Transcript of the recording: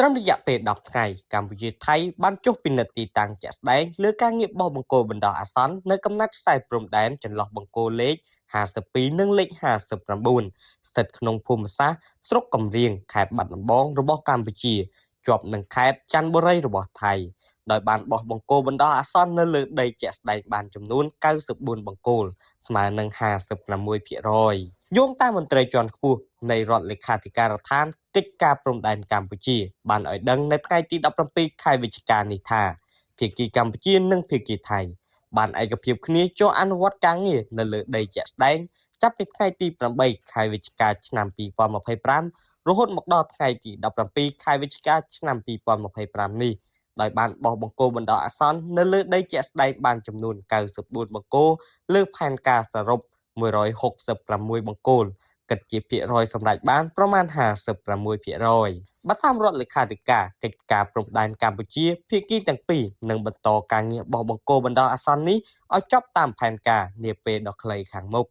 ត្រឹមរយៈពេល10ថ្ងៃកម្ពុជាថៃបានចុះពិនិត្យទីតាំងជាក់ស្ដែងលើការងារបោះបង្គោលបណ្ដោះអាសន្ននៅកំណាត់ខ្សែព្រំដែនចន្លោះបង្គោលលេខ52និងលេខ59ស្ថិតក្នុងភូមិសាស្ត្រស្រុកកំរៀងខេត្តបាត់ដំបងរបស់កម្ពុជាជាប់នឹងខេត្តចន្ទបុរីរបស់ថៃដោយបានបោះបង្គោលបណ្ដោះអាសន្ននៅលើដីជាក់ស្ដែងបានចំនួន94បង្គោលស្មើនឹង56%យោងតាមមន្ត្រីជាន់ខ្ពស់នៃរដ្ឋលេខាធិការដ្ឋានកិច្ចការព្រំដែនកម្ពុជាបានឲ្យដឹងនៅថ្ងៃទី17ខែវិច្ឆិកានេះថាភាគីកម្ពុជានិងភាគីថៃបានឯកភាពគ្នាចុះអនុវត្តការងារនៅលើដីជាក់ស្ដែងចាប់ពីថ្ងៃទី8ខែវិច្ឆិកាឆ្នាំ2025រហូតមកដល់ថ្ងៃទី17ខែវិច្ឆិកាឆ្នាំ2025នេះដោយបានបោះបង្គោលបណ្ដោះអាសន្ននៅលើដីជាក់ស្ដែងបានចំនួន94បង្គោលលើផែនការសរុប166បង្គោលគិតជាភាគរយសម្រេចបានប្រមាណ56%បើតាមរដ្ឋលេខាធិការកិច្ចការព្រំដែនកម្ពុជាភាគីទាំងពីរនឹងបន្តការងារបោះបង្គោលបណ្ដោះអាសន្ននេះឲ្យចប់តាមផែនការនាពេលដ៏ខ្លីខាងមុខ